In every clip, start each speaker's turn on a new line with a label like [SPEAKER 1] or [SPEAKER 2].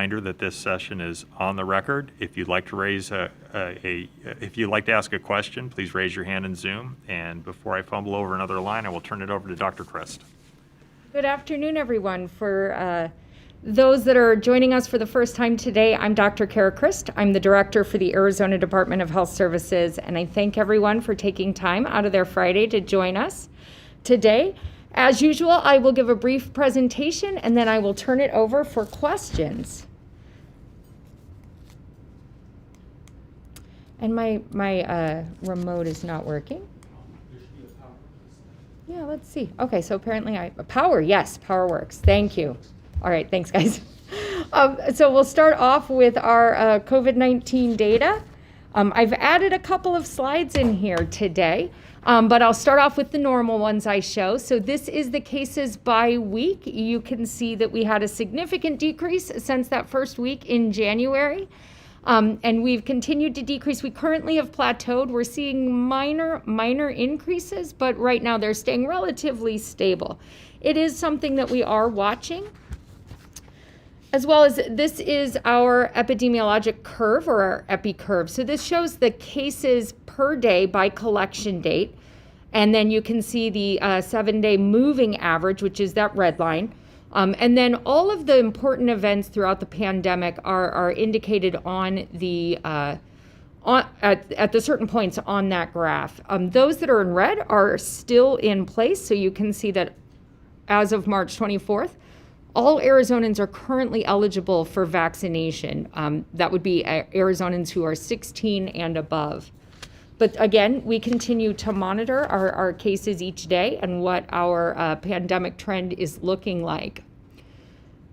[SPEAKER 1] reminder that this session is on the record. If you'd like to if you'd like to ask a question, please raise your hand in Zoom. And before I fumble over another line, I will turn it over to Dr. Christ.
[SPEAKER 2] Good afternoon, everyone. For those that are joining us for the first time today, I'm Dr. Cara Christ. I'm the director for the Arizona Department of Health Services, and I thank everyone for taking time out of their Friday to join us today. As usual, I will give a brief presentation and then I will turn it over for questions. And my remote is not working. Yeah, let's see. Okay, so apparently power works. Thank you. All right, thanks guys. So we'll start off with our COVID-19 data. I've added a couple of slides in here today. But I'll start off with the normal ones I show. So this is the cases by week. You can see that we had a significant decrease since that first week in January. And we've continued to decrease. We currently have plateaued. We're seeing minor increases, but right now they're staying relatively stable. It is something that we are watching. As well as this is our epidemiologic curve, or our epi curve. So this shows the cases per day by collection date. And then you can see the 7-day moving average, which is that red line. And then all of the important events throughout the pandemic are indicated on the at the certain points on that graph. Those that are in red are still in place. So you can see that as of March 24th, all Arizonans are currently eligible for vaccination. That would be Arizonans who are 16 and above. But again, we continue to monitor our cases each day and what our pandemic trend is looking like.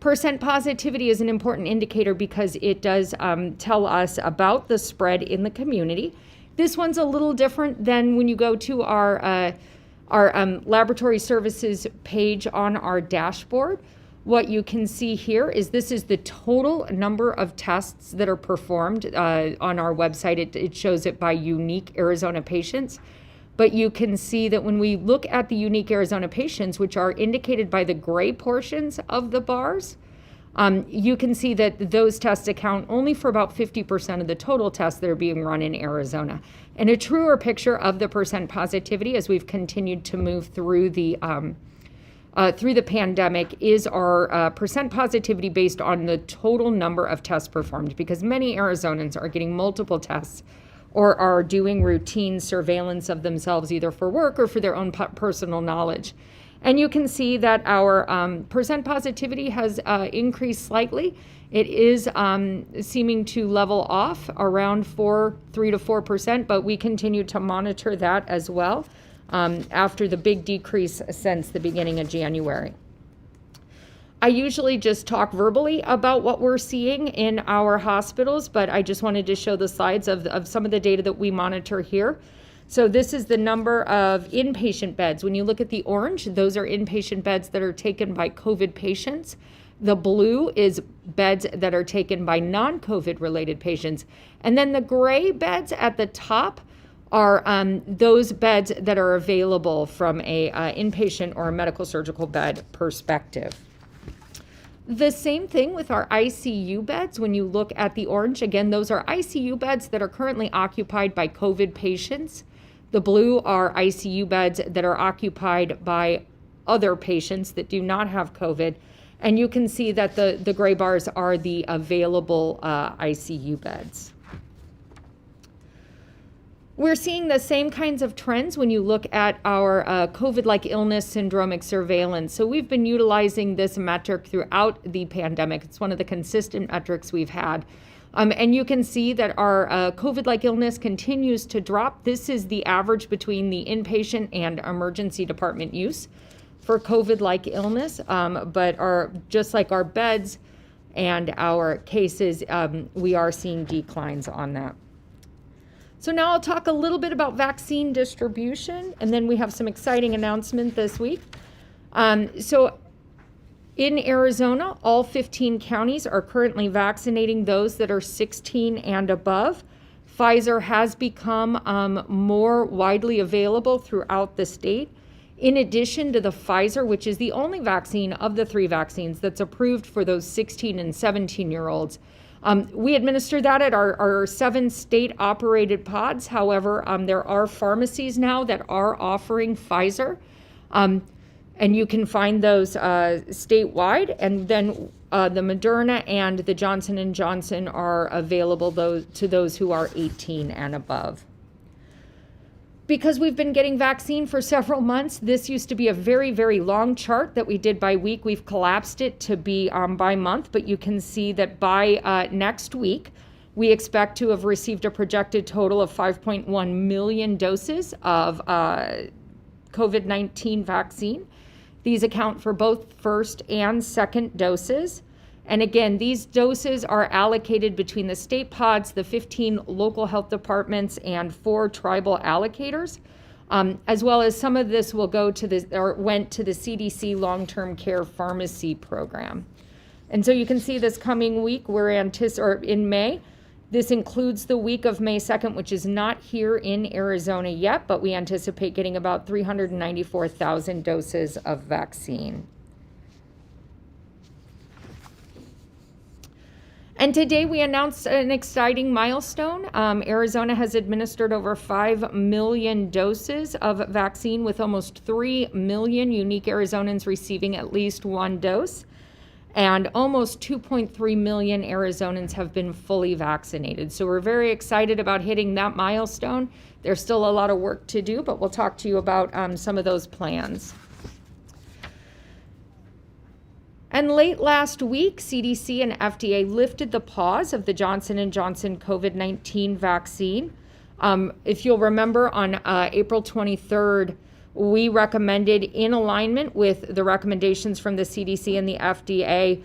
[SPEAKER 2] Percent positivity is an important indicator because it does tell us about the spread in the community. This one's a little different than when you go to our laboratory services page on our dashboard. What you can see here is this is the total number of tests that are performed on our website. It shows it by unique Arizona patients. But you can see that when we look at the unique Arizona patients, which are indicated by the gray portions of the bars, you can see that those tests account only for about 50% of the total tests that are being run in Arizona. And a truer picture of the percent positivity as we've continued to move through the pandemic is our percent positivity based on the total number of tests performed, because many Arizonans are getting multiple tests or are doing routine surveillance of themselves either for work or for their own personal knowledge. And you can see that our percent positivity has increased slightly. It is seeming to level off around 3 to 4%, but we continue to monitor that as well. After the big decrease since the beginning of January. I usually just talk verbally about what we're seeing in our hospitals, but I just wanted to show the slides of some of the data that we monitor here. So this is the number of inpatient beds. When you look at the orange, those are inpatient beds that are taken by COVID patients. The blue is beds that are taken by non-COVID related patients. And then the gray beds at the top are those beds that are available from a inpatient or a medical surgical bed perspective. The same thing with our ICU beds. When you look at the orange, again, those are ICU beds that are currently occupied by COVID patients. The blue are ICU beds that are occupied by other patients that do not have COVID. And you can see that the gray bars are the available ICU beds. We're seeing the same kinds of trends when you look at our COVID-like illness syndromic surveillance. So we've been utilizing this metric throughout the pandemic. It's one of the consistent metrics we've had. And you can see that our COVID-like illness continues to drop. This is the average between the inpatient and emergency department use for COVID-like illness. But just like our beds and our cases, we are seeing declines on that. So now I'll talk a little bit about vaccine distribution, and then we have some exciting announcement this week. So in Arizona, all 15 counties are currently vaccinating those that are 16 and above. Pfizer has become more widely available throughout the state. in addition to the Pfizer, which is the only vaccine of the 3 vaccines that's approved for those 16 and 17-year-olds. We administer that at our 7 state-operated pods. However, there are pharmacies now that are offering Pfizer, and you can find those statewide. And then the Moderna and the Johnson & Johnson are available to those who are 18 and above. Because we've been getting vaccine for several months, this used to be a very, very long chart that we did by week. We've collapsed it to be by month, but you can see that by next week, we expect to have received a projected total of 5.1 million doses of COVID-19 vaccine. These account for both first and second doses. And again, these doses are allocated between the state pods, the 15 local health departments, and 4 tribal allocators, as well as some of this will go to went to the CDC long-term care pharmacy program. And so you can see this coming week, in May. This includes the week of May 2nd, which is not here in Arizona yet, but we anticipate getting about 394,000 doses of vaccine. And today we announced an exciting milestone. Arizona has administered over 5 million doses of vaccine, with almost 3 million unique Arizonans receiving at least 1 dose. And almost 2.3 million Arizonans have been fully vaccinated. So we're very excited about hitting that milestone. There's still a lot of work to do, but we'll talk to you about some of those plans. And late last week, CDC and FDA lifted the pause of the Johnson & Johnson COVID-19 vaccine. If you'll remember, on April 23rd, we recommended, in alignment with the recommendations from the CDC and the FDA,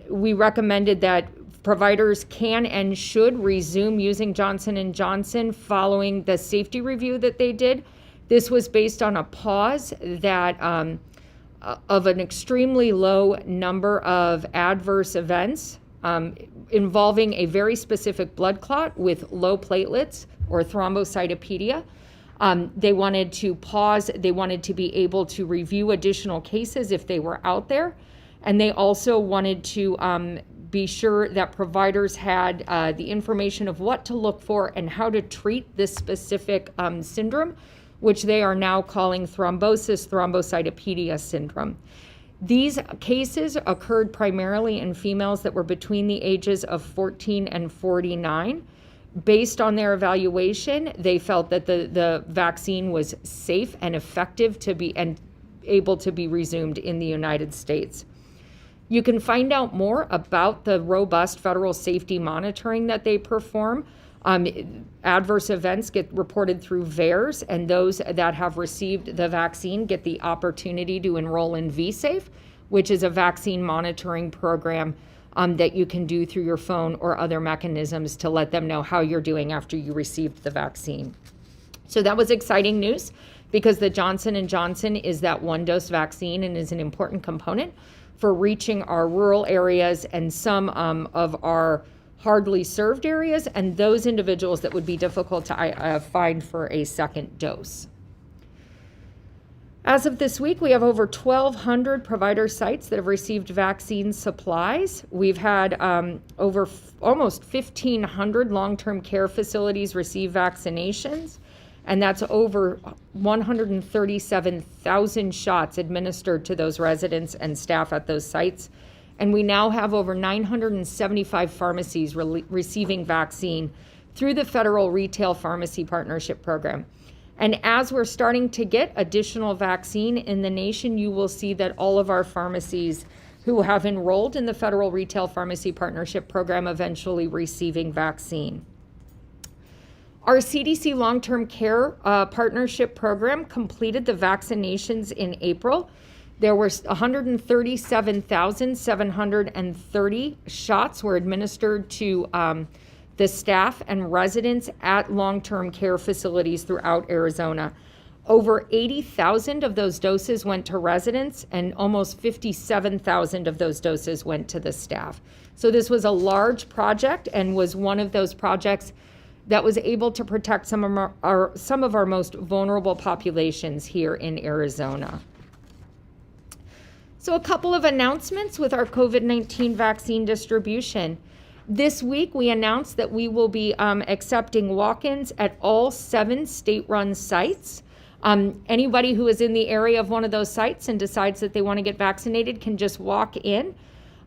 [SPEAKER 2] we recommended that providers can and should resume using Johnson & Johnson following the safety review that they did. This was based on a pause that of an extremely low number of adverse events involving a very specific blood clot with low platelets or thrombocytopenia. They wanted to pause. They wanted to be able to review additional cases if they were out there. And they also wanted to be sure that providers had the information of what to look for and how to treat this specific syndrome, which they are now calling thrombocytopenia syndrome. These cases occurred primarily in females that were between the ages of 14 and 49. Based on their evaluation, they felt that the vaccine was safe and effective and able to be resumed in the United States. You can find out more about the robust federal safety monitoring that they perform. Adverse events get reported through VAERS, and those that have received the vaccine get the opportunity to enroll in VSafe, which is a vaccine monitoring program that you can do through your phone or other mechanisms to let them know how you're doing after you received the vaccine. So that was exciting news, because the Johnson & Johnson is that 1-dose vaccine and is an important component for reaching our rural areas and some of our hardly served areas, and those individuals that would be difficult to find for a second dose. As of this week, we have over 1,200 provider sites that have received vaccine supplies. We've had over almost 1,500 long-term care facilities receive vaccinations, and that's over 137,000 shots administered to those residents and staff at those sites. And we now have over 975 pharmacies receiving vaccine through the Federal Retail Pharmacy Partnership Program. And as we're starting to get additional vaccine in the nation, you will see that all of our pharmacies who have enrolled in the Federal Retail Pharmacy Partnership Program eventually receiving vaccine. Our CDC Long-Term Care Partnership Program completed the vaccinations in April. There were 137,730 shots were administered to the staff and residents at long-term care facilities throughout Arizona. Over 80,000 of those doses went to residents, and almost 57,000 of those doses went to the staff. So this was a large project and was one of those projects that was able to protect some of our most vulnerable populations here in Arizona. So a couple of announcements with our COVID-19 vaccine distribution. This week, we announced that we will be accepting walk-ins at all 7 state-run sites. Anybody who is in the area of one of those sites and decides that they want to get vaccinated can just walk in,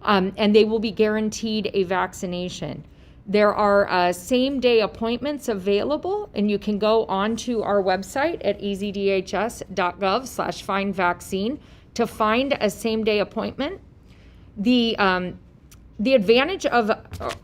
[SPEAKER 2] and they will be guaranteed a vaccination. There are same-day appointments available, and you can go onto our website at azdhs.gov/findvaccine to find a same-day appointment. The advantage of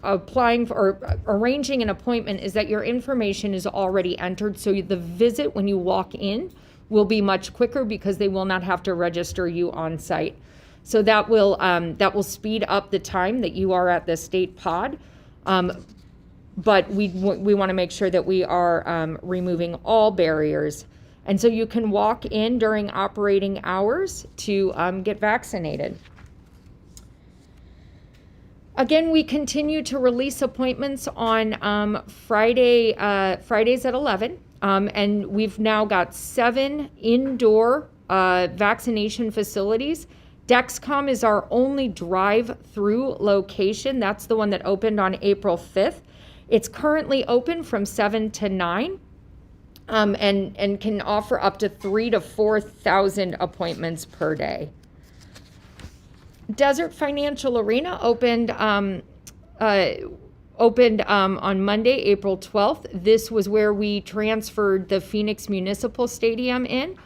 [SPEAKER 2] applying for or arranging an appointment is that your information is already entered, so the visit when you walk in will be much quicker because they will not have to register you on site. So that will speed up the time that you are at the state pod. But we want to make sure that we are removing all barriers. And so you can walk in during operating hours to get vaccinated. Again, we continue to release appointments on Fridays at 11. And we've now got 7 indoor vaccination facilities. Dexcom is our only drive-through location. That's the one that opened on April 5th. It's currently open from 7 to 9 and can offer up to 3,000 to 4,000 appointments per day. Desert Financial Arena opened on Monday, April 12th. This was where we transferred the Phoenix Municipal Stadium in.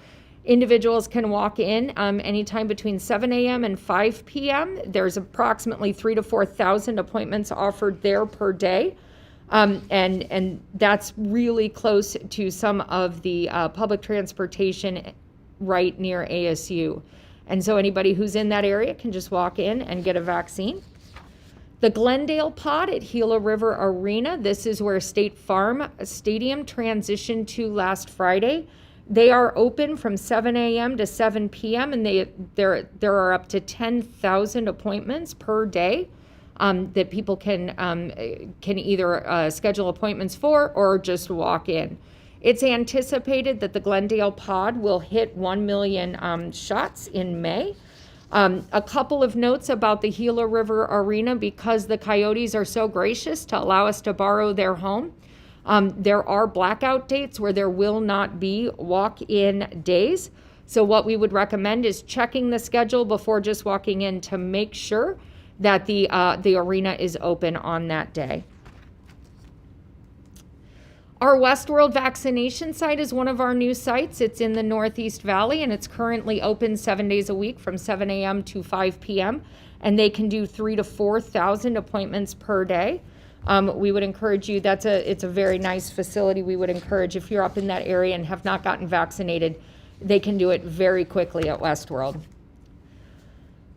[SPEAKER 2] Individuals can walk in anytime between 7 a.m. and 5 p.m. There's approximately 3,000 to 4,000 appointments offered there per day. And that's really close to some of the public transportation right near ASU. And so anybody who's in that area can just walk in and get a vaccine. The Glendale pod at Gila River Arena, this is where State Farm Stadium transitioned to last Friday. They are open from 7 a.m. to 7 p.m. and there are up to 10,000 appointments per day that people can either schedule appointments for or just walk in. It's anticipated that the Glendale pod will hit 1 million shots in May. A couple of notes about the Gila River Arena, because the Coyotes are so gracious to allow us to borrow their home. There are blackout dates where there will not be walk-in days. So what we would recommend is checking the schedule before just walking in to make sure that the arena is open on that day. Our Westworld vaccination site is one of our new sites. It's in the Northeast Valley, and it's currently open 7 days a week from 7 a.m. to 5 p.m. And they can do 3,000 to 4,000 appointments per day. We would encourage you, it's a very nice facility. We would encourage, if you're up in that area and have not gotten vaccinated, they can do it very quickly at Westworld.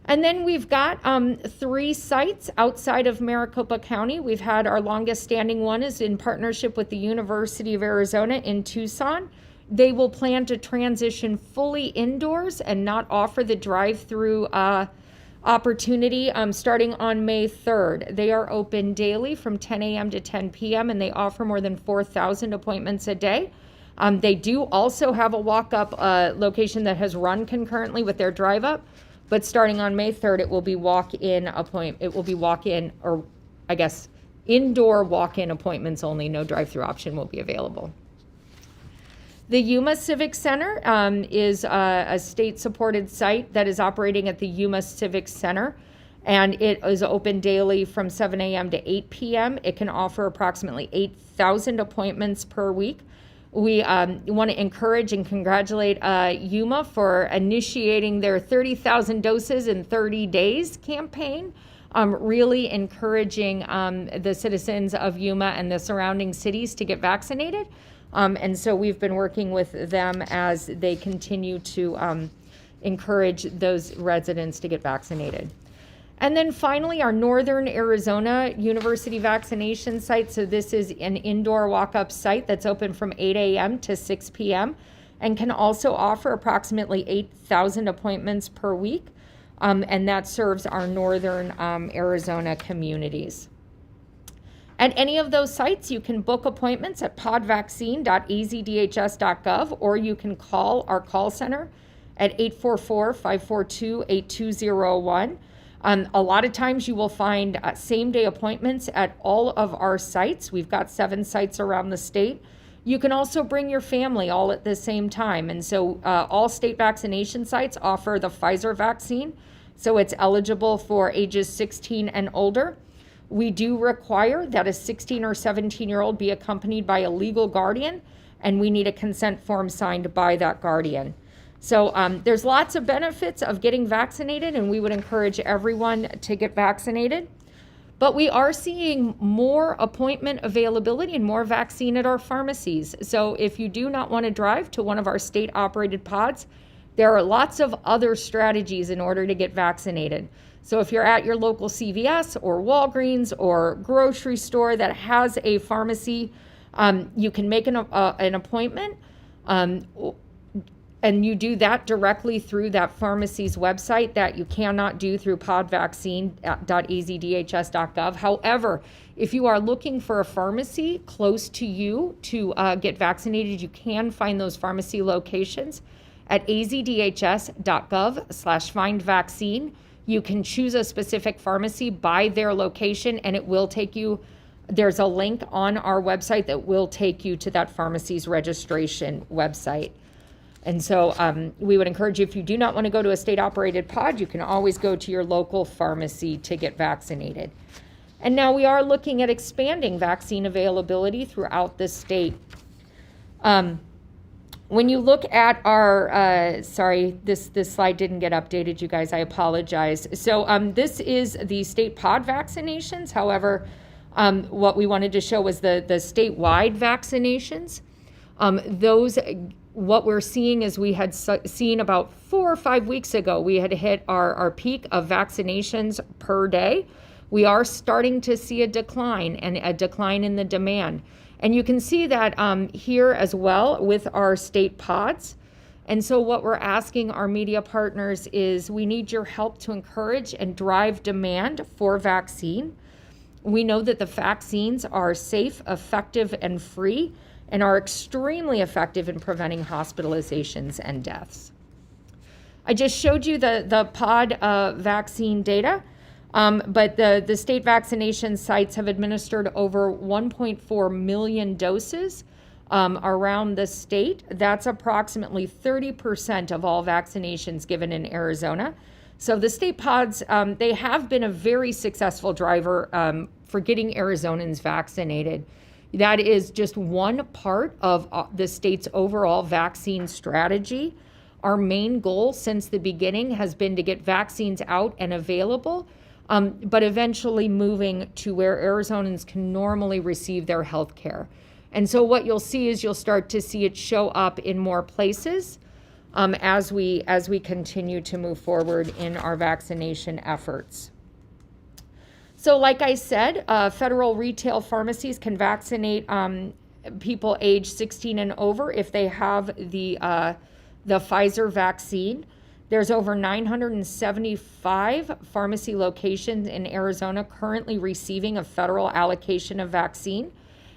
[SPEAKER 2] And then we've got 3 sites outside of Maricopa County. We've had our longest standing one is in partnership with the University of Arizona in Tucson. They will plan to transition fully indoors and not offer the drive-through opportunity starting on May 3rd. They are open daily from 10 a.m. to 10 p.m. and they offer more than 4,000 appointments a day. They do also have a walk-up location that has run concurrently with their drive-up, but starting on May 3rd, it will be walk-in or I guess indoor walk-in appointments only. No drive-through option will be available. The Yuma Civic Center is a state-supported site that is operating at the Yuma Civic Center, and it is open daily from 7 a.m. to 8 p.m. It can offer approximately 8,000 appointments per week. We want to encourage and congratulate Yuma for initiating their 30,000 doses in 30 days campaign, really encouraging the citizens of Yuma and the surrounding cities to get vaccinated. And so we've been working with them as they continue to encourage those residents to get vaccinated. And then finally, our Northern Arizona University vaccination site. So this is an indoor walk-up site that's open from 8 a.m. to 6 p.m. and can also offer approximately 8,000 appointments per week. And that serves our Northern Arizona communities. At any of those sites, you can book appointments at podvaccine.azdhs.gov, or you can call our call center at 844-542-8201. A lot of times you will find same-day appointments at all of our sites. We've got 7 sites around the state. You can also bring your family all at the same time. And so all state vaccination sites offer the Pfizer vaccine, so it's eligible for ages 16 and older. We do require that a 16 or 17-year-old be accompanied by a legal guardian, and we need a consent form signed by that guardian. So there's lots of benefits of getting vaccinated, and we would encourage everyone to get vaccinated. But we are seeing more appointment availability and more vaccine at our pharmacies. So if you do not want to drive to one of our state-operated pods, there are lots of other strategies in order to get vaccinated. So if you're at your local CVS or Walgreens or grocery store that has a pharmacy, you can make an appointment, and you do that directly through that pharmacy's website that you cannot do through podvaccine.azdhs.gov. However, if you are looking for a pharmacy close to you to get vaccinated, you can find those pharmacy locations at azdhs.gov/findvaccine. You can choose a specific pharmacy by their location, and it will take you, there's a link on our website that will take you to that pharmacy's registration website. And so we would encourage you, if you do not want to go to a state-operated pod, you can always go to your local pharmacy to get vaccinated. And now we are looking at expanding vaccine availability throughout the state. When you look at our, sorry, this slide didn't get updated, you guys, I apologize. So this is the state pod vaccinations. However, what we wanted to show was the statewide vaccinations. What we're seeing is we had seen about 4 or 5 weeks ago, we had hit our peak of vaccinations per day. We are starting to see a decline in the demand. And you can see that here as well with our state pods. And so what we're asking our media partners is we need your help to encourage and drive demand for vaccine. We know that the vaccines are safe, effective, and free, and are extremely effective in preventing hospitalizations and deaths. I just showed you the pod vaccine data, but the state vaccination sites have administered over 1.4 million doses around the state. That's approximately 30% of all vaccinations given in Arizona. So the state pods, they have been a very successful driver for getting Arizonans vaccinated. That is just one part of the state's overall vaccine strategy. Our main goal since the beginning has been to get vaccines out and available, but eventually moving to where Arizonans can normally receive their health care. And so what you'll see is you'll start to see it show up in more places as we continue to move forward in our vaccination efforts. So like I said, federal retail pharmacies can vaccinate people age 16 and over if they have the Pfizer vaccine. There's over 975 pharmacy locations in Arizona currently receiving a federal allocation of vaccine.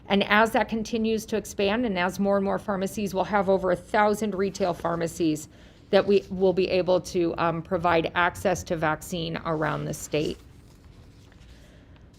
[SPEAKER 2] And as that continues to expand and as more and more pharmacies will have over 1,000 retail pharmacies that we will be able to provide access to vaccine around the state.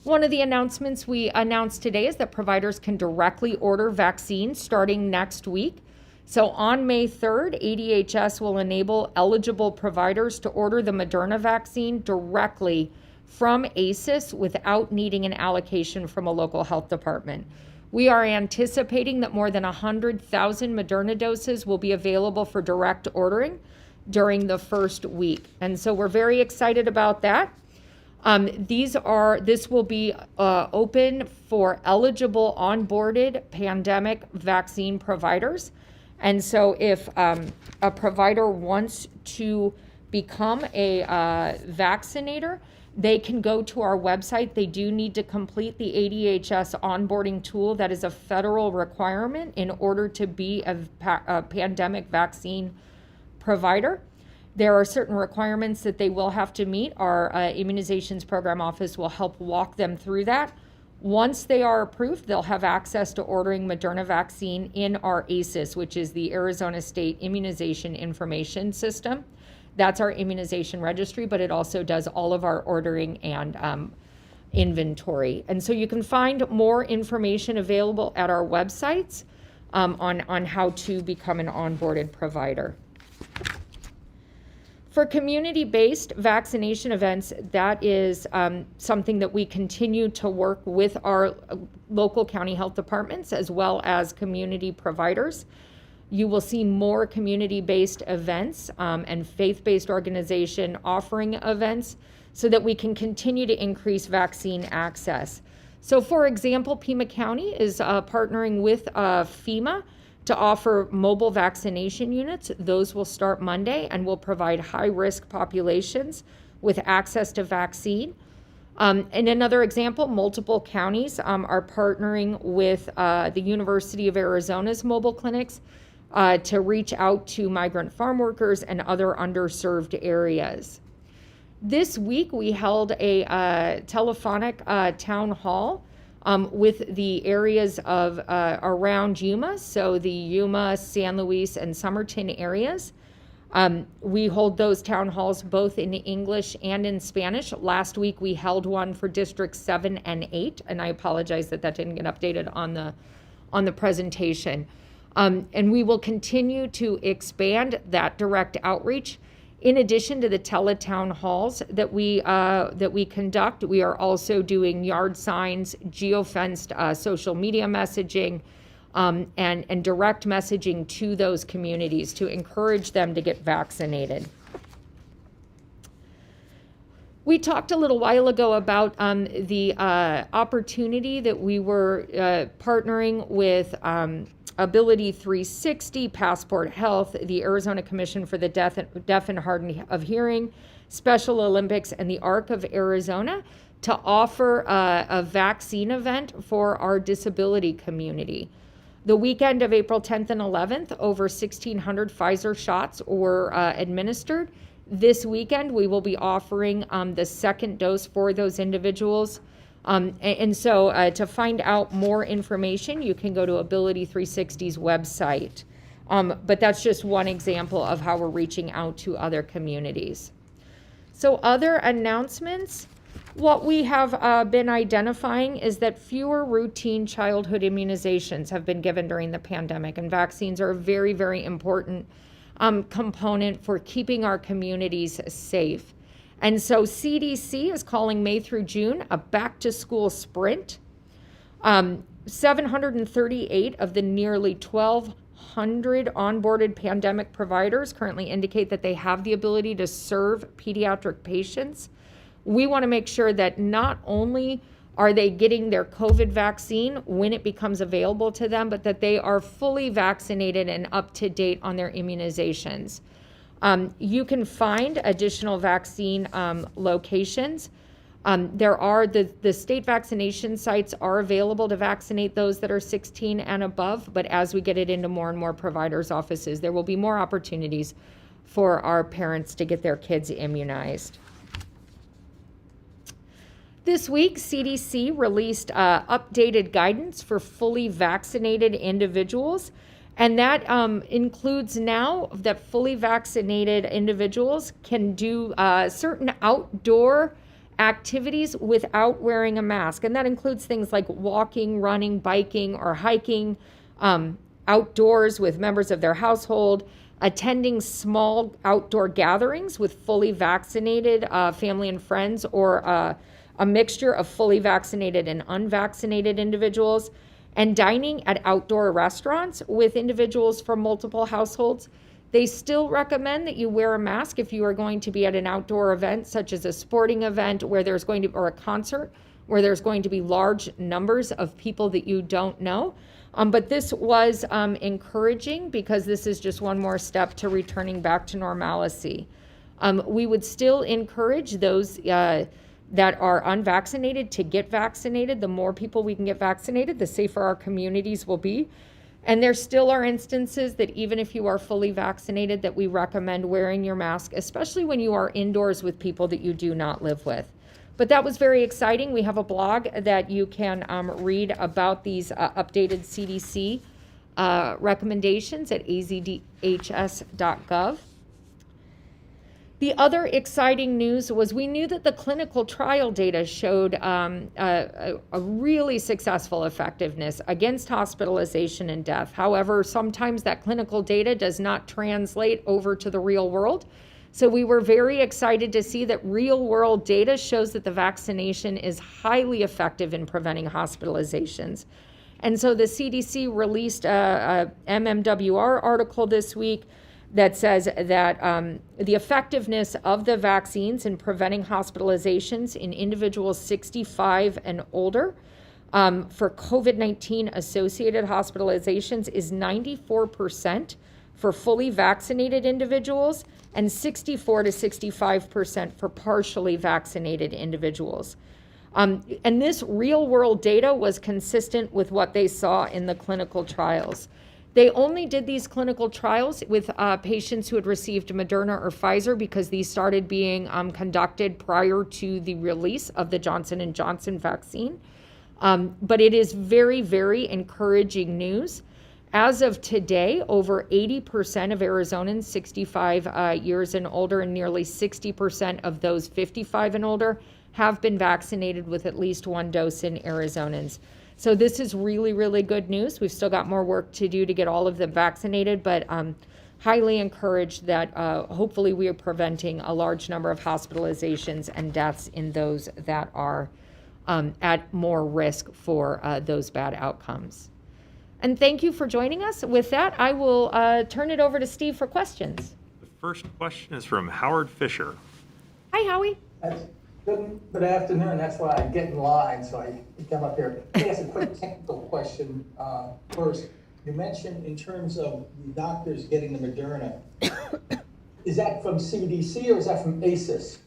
[SPEAKER 2] One of the announcements we announced today is that providers can directly order vaccines starting next week. So on May 3rd, ADHS will enable eligible providers to order the Moderna vaccine directly from ACES without needing an allocation from a local health department. We are anticipating that more than 100,000 Moderna doses will be available for direct ordering during the first week. And so we're very excited about that. This will be open for eligible onboarded pandemic vaccine providers. And so if a provider wants to become a vaccinator, they can go to our website. They do need to complete the ADHS onboarding tool. That is a federal requirement in order to be a pandemic vaccine provider. There are certain requirements that they will have to meet. Our immunizations program office will help walk them through that. Once they are approved, they'll have access to ordering Moderna vaccine in our ACIS, which is the Arizona State Immunization Information System. That's our immunization registry, but it also does all of our ordering and inventory. And so you can find more information available at our websites on how to become an onboarded provider. For community-based vaccination events, that is something that we continue to work with our local county health departments as well as community providers. You will see more community-based events and faith-based organization offering events so that we can continue to increase vaccine access. So for example, Pima County is partnering with FEMA to offer mobile vaccination units. Those will start Monday and will provide high-risk populations with access to vaccine. In another example, multiple counties are partnering with the University of Arizona's mobile clinics to reach out to migrant farm workers and other underserved areas. This week, we held a telephonic town hall with the areas of around Yuma, so the Yuma, San Luis, and Somerton areas. We hold those town halls both in English and in Spanish. Last week we held one for Districts 7 and 8, and I apologize that didn't get updated on the presentation. And we will continue to expand that direct outreach. In addition to the teletown halls that we conduct, we are also doing yard signs, geofenced social media messaging, and direct messaging to those communities to encourage them to get vaccinated. We talked a little while ago about the opportunity that we were partnering with Ability 360, Passport Health, the Arizona Commission for the Deaf and Hard of Hearing, Special Olympics, and the ARC of Arizona to offer a vaccine event for our disability community. The weekend of April 10th and 11th, over 1,600 Pfizer shots were administered. This weekend, we will be offering the second dose for those individuals. So to find out more information, you can go to Ability 360's website. But that's just one example of how we're reaching out to other communities. So other announcements, what we have been identifying is that fewer routine childhood immunizations have been given during the pandemic, and vaccines are a very, very important component for keeping our communities safe. And so CDC is calling May through June a back-to-school sprint. 738 of the nearly 1,200 onboarded pandemic providers currently indicate that they have the ability to serve pediatric patients. We want to make sure that not only are they getting their COVID vaccine when it becomes available to them, but that they are fully vaccinated and up to date on their immunizations. You can find additional vaccine locations. There are the state vaccination sites are available to vaccinate those that are 16 and above, but as we get it into more and more providers' offices, there will be more opportunities for our parents to get their kids immunized. This week, CDC released updated guidance for fully vaccinated individuals. And that includes now that fully vaccinated individuals can do certain outdoor activities without wearing a mask. And that includes things like walking, running, biking, or hiking outdoors with members of their household, attending small outdoor gatherings with fully vaccinated family and friends, or a mixture of fully vaccinated and unvaccinated individuals, and dining at outdoor restaurants with individuals from multiple households. They still recommend that you wear a mask if you are going to be at an outdoor event, such as a sporting event where there's going to, or a concert where there's going to be large numbers of people that you don't know. But this was encouraging because this is just one more step to returning back to normalcy. We would still encourage those that are unvaccinated to get vaccinated. The more people we can get vaccinated, the safer our communities will be. And there still are instances that even if you are fully vaccinated, that we recommend wearing your mask, especially when you are indoors with people that you do not live with. But that was very exciting. We have a blog that you can read about these updated CDC recommendations at azdhs.gov. The other exciting news was we knew that the clinical trial data showed a really successful effectiveness against hospitalization and death. However, sometimes that clinical data does not translate over to the real world. So we were very excited to see that real world data shows that the vaccination is highly effective in preventing hospitalizations. And so the CDC released a MMWR article this week that says that the effectiveness of the vaccines in preventing hospitalizations in individuals 65 and older for COVID-19 associated hospitalizations is 94% for fully vaccinated individuals and 64 to 65% for partially vaccinated individuals. And this real world data was consistent with what they saw in the clinical trials. They only did these clinical trials with patients who had received Moderna or Pfizer because these started being conducted prior to the release of the Johnson & Johnson vaccine. But it is very, very encouraging news. As of today, over 80% of Arizonans 65 years and older and nearly 60% of those 55 and older have been vaccinated with at least one dose in Arizonans. So this is really, really good news. We've still got more work to do to get all of them vaccinated, but highly encouraged that hopefully we are preventing a large number of hospitalizations and deaths in those that are at more risk for those bad outcomes. And thank you for joining us. With that, I will turn it over to Steve for questions.
[SPEAKER 1] The first question is from Howard Fisher.
[SPEAKER 2] Hi, Howie.
[SPEAKER 3] Good afternoon. That's why I get in line, so I come up here. Let me ask a quick technical question first. You mentioned in terms of the doctors getting the Moderna. Is that from CDC or is that from ACIS?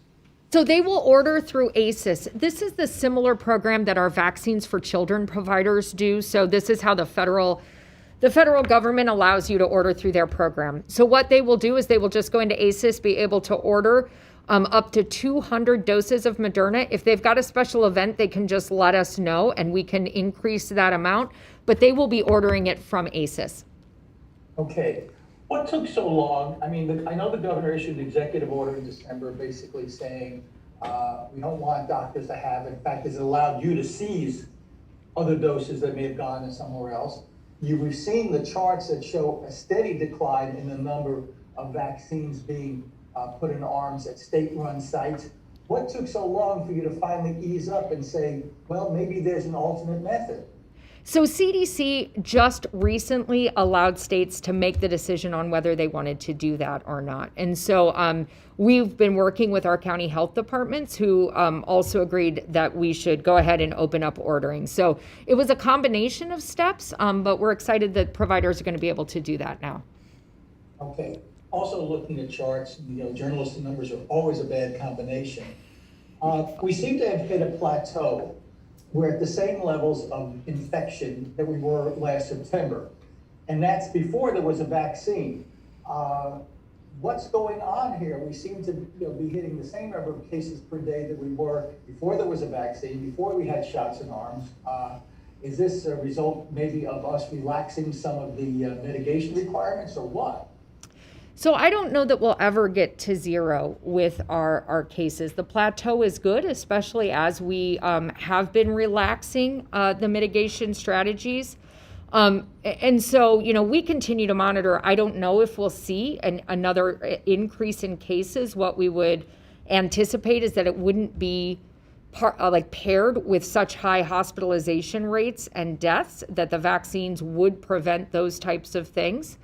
[SPEAKER 2] So they will order through ACIS. This is the similar program that our Vaccines for Children providers do. So this is how the federal government allows you to order through their program. So what they will do is they will just go into ACIS, be able to order up to 200 doses of Moderna. If they've got a special event, they can just let us know and we can increase that amount, but they will be ordering it from ACIS.
[SPEAKER 3] Okay. What took so long? I mean, I know the governor issued an executive order in December basically saying we don't want doctors to have, in fact, it's allowed you to seize other doses that may have gone to somewhere else. We've seen the charts that show a steady decline in the number of vaccines being put in arms at state-run sites. What took so long for you to finally ease up and say, well, maybe there's an alternate method?
[SPEAKER 2] So CDC just recently allowed states to make the decision on whether they wanted to do that or not. And so we've been working with our county health departments who also agreed that we should go ahead and open up ordering. So it was a combination of steps, but we're excited that providers are going to be able to do that now.
[SPEAKER 3] Okay. Also looking at charts, journalistic numbers are always a bad combination. We seem to have hit a plateau. We're at the same levels of infection that we were last September. And that's before there was a vaccine. What's going on here? We seem to be hitting the same number of cases per day that we were before there was a vaccine, before we had shots in arms. Is this a result maybe of us relaxing some of the mitigation requirements or what?
[SPEAKER 2] So I don't know that we'll ever get to zero with our cases. The plateau is good, especially as we have been relaxing the mitigation strategies. And so, we continue to monitor. I don't know if we'll see another increase in cases. What we would anticipate is that it wouldn't be paired with such high hospitalization rates and deaths that the vaccines would prevent those types of things.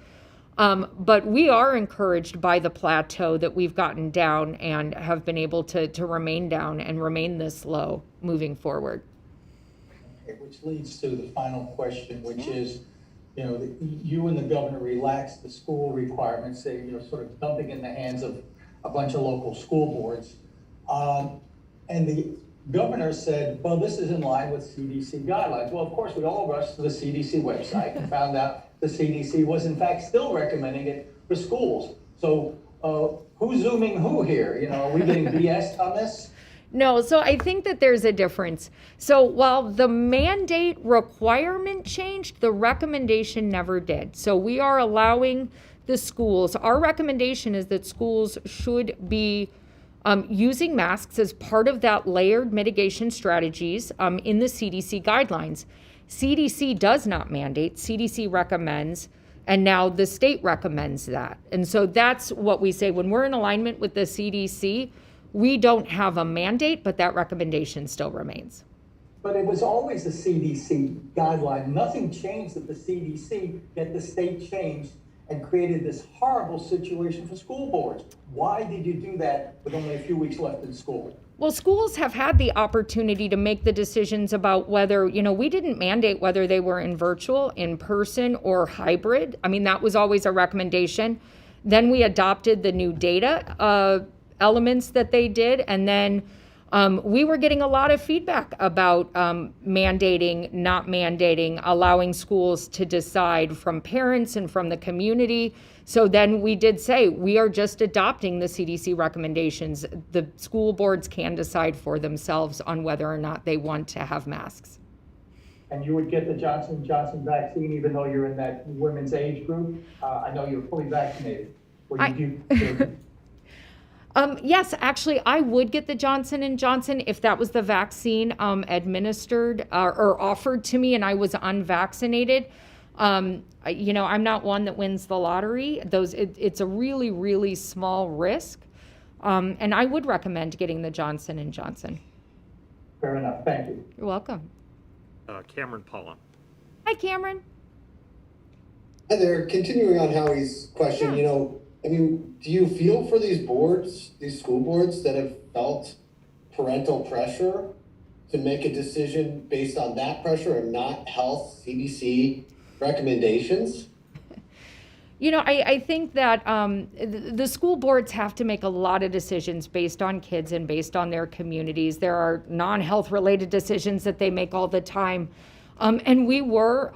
[SPEAKER 2] But we are encouraged by the plateau that we've gotten down and have been able to remain down and remain this low moving forward.
[SPEAKER 3] Okay, which leads to the final question, which is, you and the governor relaxed the school requirements, say, sort of dumping in the hands of a bunch of local school boards. And the governor said, well, this is in line with CDC guidelines. Well, of course, we all rushed to the CDC website and found out the CDC was in fact still recommending it for schools. So who's zooming who here? Are we getting BS on this?
[SPEAKER 2] No, so I think that there's a difference. So while the mandate requirement changed, the recommendation never did. So we are allowing the schools, our recommendation is that schools should be using masks as part of that layered mitigation strategies in the CDC guidelines. CDC does not mandate, CDC recommends, and now the state recommends that. And so that's what we say when we're in alignment with the CDC. We don't have a mandate, but that recommendation still remains.
[SPEAKER 3] But it was always a CDC guideline. Nothing changed at the CDC, yet the state changed and created this horrible situation for school boards. Why did you do that with only a few weeks left in school?
[SPEAKER 2] Well, schools have had the opportunity to make the decisions about whether, we didn't mandate whether they were in virtual, in person, or hybrid. I mean, that was always a recommendation. Then we adopted the new data elements that they did, and then we were getting a lot of feedback about mandating, not mandating, allowing schools to decide from parents and from the community. So then we did say, we are just adopting the CDC recommendations. The school boards can decide for themselves on whether or not they want to have masks.
[SPEAKER 3] And you would get the Johnson & Johnson vaccine even though you're in that women's age group? I know you're fully vaccinated.
[SPEAKER 2] Yes, actually, I would get the Johnson & Johnson if that was the vaccine administered or offered to me and I was unvaccinated. I'm not one that wins the lottery. It's a really, really small risk. And I would recommend getting the Johnson & Johnson.
[SPEAKER 3] Fair enough. Thank you.
[SPEAKER 2] You're welcome.
[SPEAKER 1] Cameron Paula.
[SPEAKER 2] Hi, Cameron.
[SPEAKER 4] Hi there. Continuing on Howie's question,
[SPEAKER 2] Yeah.
[SPEAKER 4] Do you feel for these boards, these school boards that have felt parental pressure to make a decision based on that pressure and not health CDC recommendations?
[SPEAKER 2] I think that the school boards have to make a lot of decisions based on kids and based on their communities. There are non-health related decisions that they make all the time. And we were,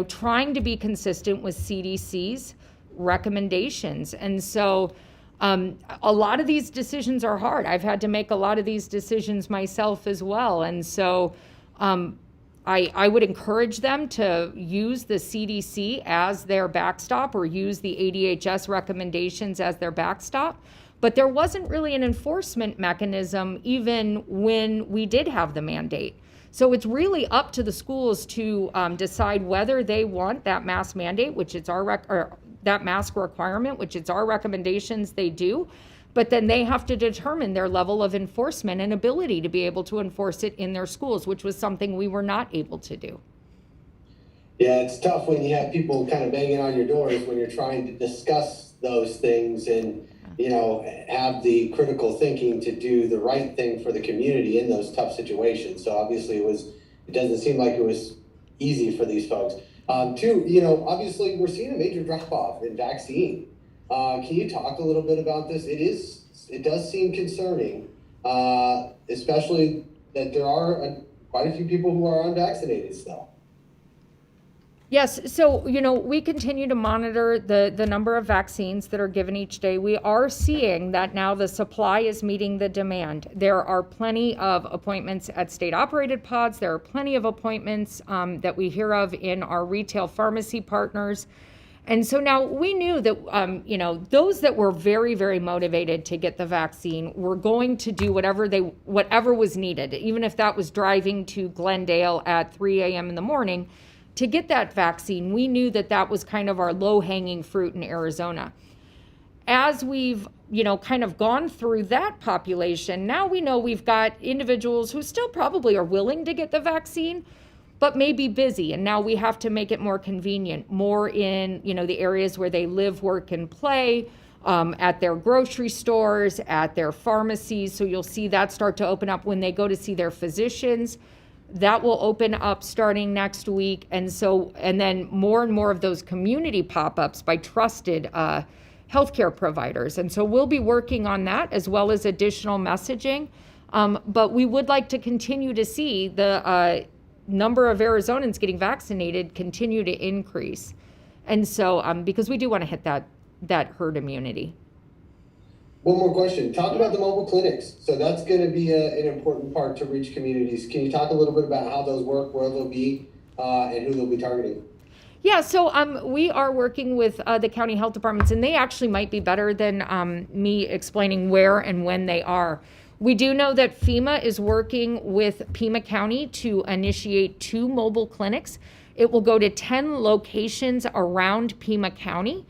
[SPEAKER 2] trying to be consistent with CDC's recommendations. And so a lot of these decisions are hard. I've had to make a lot of these decisions myself as well. And so I would encourage them to use the CDC as their backstop or use the ADHS recommendations as their backstop. But there wasn't really an enforcement mechanism even when we did have the mandate. So it's really up to the schools to decide whether they want that mask mandate, which it's that mask requirement, which it's our recommendations they do. But then they have to determine their level of enforcement and ability to be able to enforce it in their schools, which was something we were not able to do.
[SPEAKER 4] Yeah, it's tough when you have people kind of banging on your doors when you're trying to discuss those things and, have the critical thinking to do the right thing for the community in those tough situations. So obviously it doesn't seem like it was easy for these folks. Two, obviously we're seeing a major drop off in vaccine. Can you talk a little bit about this? It does seem concerning, especially that there are quite a few people who are unvaccinated still.
[SPEAKER 2] Yes, so, we continue to monitor the number of vaccines that are given each day. We are seeing that now the supply is meeting the demand. There are plenty of appointments at state-operated pods. There are plenty of appointments that we hear of in our retail pharmacy partners. And so now we knew that, those that were very, very motivated to get the vaccine were going to do whatever was needed, even if that was driving to Glendale at 3 a.m. in the morning to get that vaccine. We knew that was kind of our low-hanging fruit in Arizona. As we've, kind of gone through that population, now we know we've got individuals who still probably are willing to get the vaccine, but may be busy. And now we have to make it more convenient, more in, the areas where they live, work, and play, at their grocery stores, at their pharmacies. So you'll see that start to open up when they go to see their physicians. That will open up starting next week. And then more and more of those community pop-ups by trusted healthcare providers. And so we'll be working on that as well as additional messaging. But we would like to continue to see the number of Arizonans getting vaccinated continue to increase. And so because we do want to hit that herd immunity.
[SPEAKER 4] One more question. Talk about the mobile clinics. So that's going to be an important part to reach communities. Can you talk a little bit about how those work, where they'll be, and who they'll be targeting?
[SPEAKER 2] Yeah, so we are working with the county health departments, and they actually might be better than me explaining where and when they are. We do know that FEMA is working with Pima County to initiate 2 mobile clinics. It will go to 10 locations around Pima County,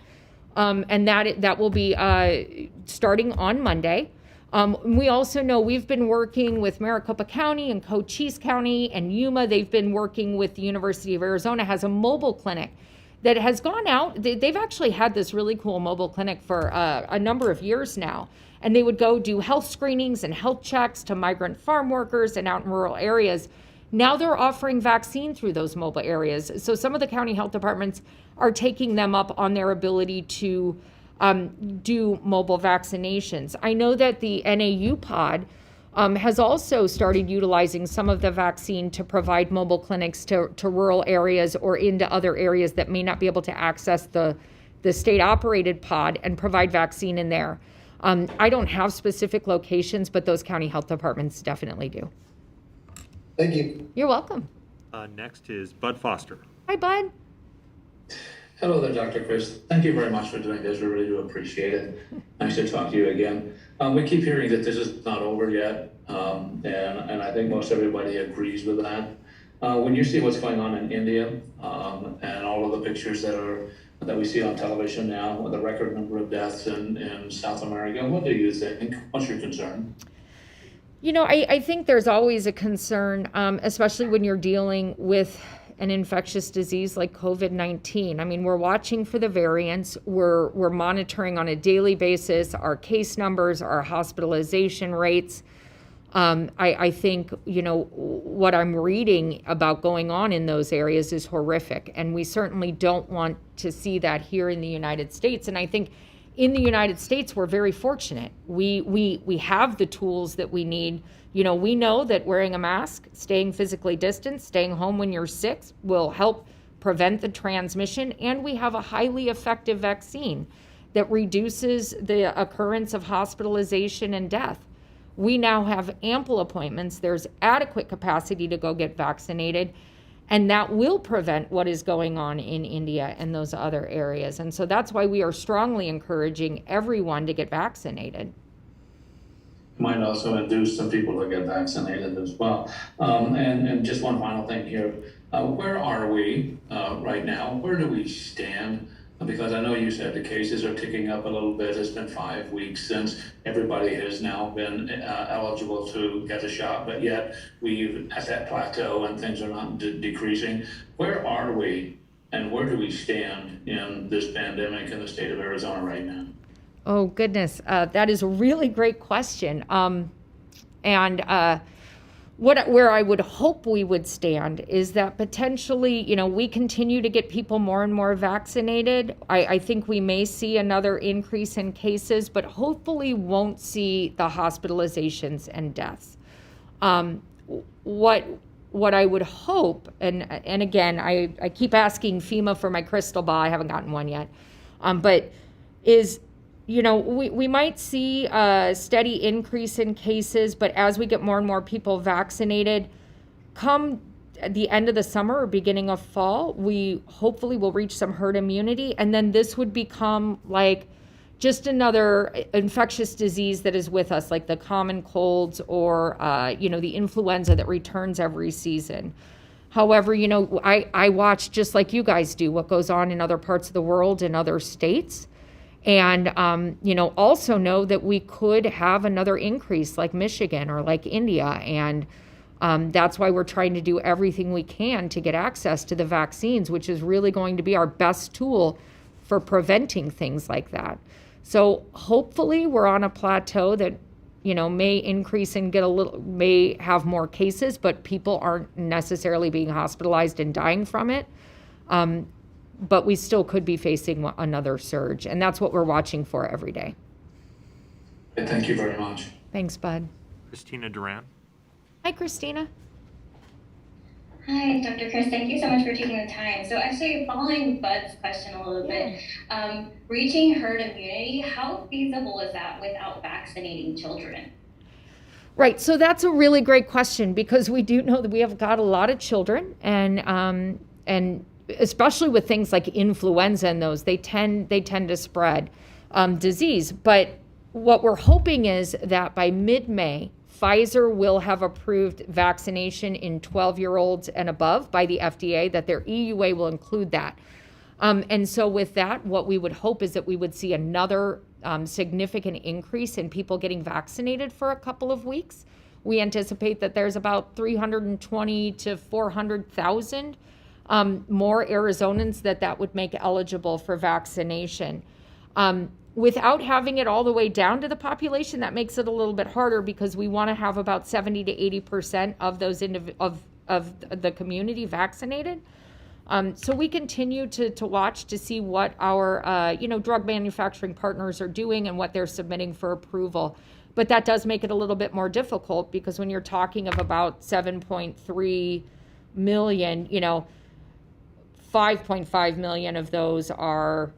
[SPEAKER 2] and that will be starting on Monday. We also know we've been working with Maricopa County and Cochise County and Yuma. They've been working with the University of Arizona, has a mobile clinic that has gone out. They've actually had this really cool mobile clinic for a number of years now. And they would go do health screenings and health checks to migrant farm workers and out in rural areas. Now they're offering vaccine through those mobile areas. So some of the county health departments are taking them up on their ability to do mobile vaccinations. I know that the NAU pod has also started utilizing some of the vaccine to provide mobile clinics to rural areas or into other areas that may not be able to access the state-operated pod and provide vaccine in there. I don't have specific locations, but those county health departments definitely do.
[SPEAKER 4] Thank you.
[SPEAKER 2] You're welcome.
[SPEAKER 1] Next is Bud Foster.
[SPEAKER 2] Hi, Bud.
[SPEAKER 5] Hello there, Dr. Chris. Thank you very much for doing this. We really do appreciate it. Nice to talk to you again. We keep hearing that this is not over yet, and I think most everybody agrees with that. When you see what's going on in India and all of the pictures that we see on television now, with the record number of deaths in South America, what do you think? What's your concern?
[SPEAKER 2] You know, I think there's always a concern, especially when you're dealing with an infectious disease like COVID-19. I mean, we're watching for the variants. We're monitoring on a daily basis our case numbers, our hospitalization rates. I think, you know, what I'm reading about going on in those areas is horrific. And we certainly don't want to see that here in the United States. And I think in the United States, we're very fortunate. We have the tools that we need. You know, we know that wearing a mask, staying physically distant, staying home when you're sick will help prevent the transmission. And we have a highly effective vaccine that reduces the occurrence of hospitalization and death. We now have ample appointments. There's adequate capacity to go get vaccinated. And that will prevent what is going on in India and those other areas. And so that's why we are strongly encouraging everyone to get vaccinated.
[SPEAKER 5] Might also induce some people to get vaccinated as well. And just one final thing here. Where are we right now? Where do we stand? Because I know you said the cases are ticking up a little bit. It's been 5 weeks since everybody has now been eligible to get a shot, but yet we're at that plateau and things are not decreasing. Where are we and where do we stand in this pandemic in the state of Arizona right now?
[SPEAKER 2] Oh, goodness. That is a really great question. Where I would hope we would stand is that potentially, you know, we continue to get people more and more vaccinated. I think we may see another increase in cases, but hopefully won't see the hospitalizations and deaths. What I would hope, and again, I keep asking FEMA for my crystal ball. I haven't gotten one yet, but is, you know, we might see a steady increase in cases, but as we get more and more people vaccinated, come at the end of the summer or beginning of fall, we hopefully will reach some herd immunity. And then this would become like just another infectious disease that is with us, like the common colds or, you know, the influenza that returns every season. However, you know, I watch, just like you guys do, what goes on in other parts of the world and other states. And, you know, also know that we could have another increase like Michigan or like India. And that's why we're trying to do everything we can to get access to the vaccines, which is really going to be our best tool for preventing things like that. So hopefully we're on a plateau that, you know, may increase and may have more cases, but people aren't necessarily being hospitalized and dying from it. But we still could be facing another surge. And that's what we're watching for every day.
[SPEAKER 5] Thank you very much.
[SPEAKER 2] Thanks, Bud.
[SPEAKER 1] Christina Duran.
[SPEAKER 2] Hi, Christina.
[SPEAKER 6] Hi, Dr. Chris, thank you so much for taking the time. So actually, following Bud's question a little bit, reaching herd immunity, how feasible is that without vaccinating children?
[SPEAKER 2] Right. So that's a really great question, because we do know that we have got a lot of children, and especially with things like influenza and those, they tend to spread disease. But what we're hoping is that by mid-May, Pfizer will have approved vaccination in 12-year-olds and above by the FDA, that their EUA will include that. And so with that, what we would hope is that we would see another significant increase in people getting vaccinated for a couple of weeks. We anticipate that there's about 320 to 400,000 more Arizonans that would make eligible for vaccination. Without having it all the way down to the population, that makes it a little bit harder, because we want to have about 70 to 80% of those of the community vaccinated. So we continue to watch to see what our drug manufacturing partners are doing and what they're submitting for approval. But that does make it a little bit more difficult, because when you're talking of about 7.3 million, 5.5 million of those are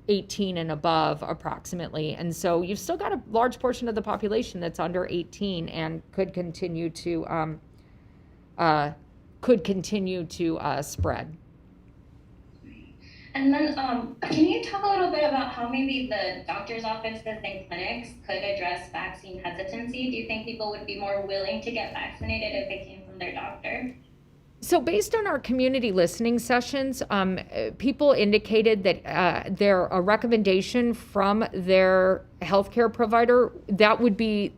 [SPEAKER 2] 18 and above approximately. And so you've still got a large portion of the population that's under 18 and could continue to spread.
[SPEAKER 6] And then can you talk a little bit about how maybe the doctor's offices and clinics could address vaccine hesitancy? Do you think people would be more willing to get vaccinated if it came from their doctor?
[SPEAKER 2] So based on our community listening sessions, people indicated that a recommendation from their healthcare provider, that would be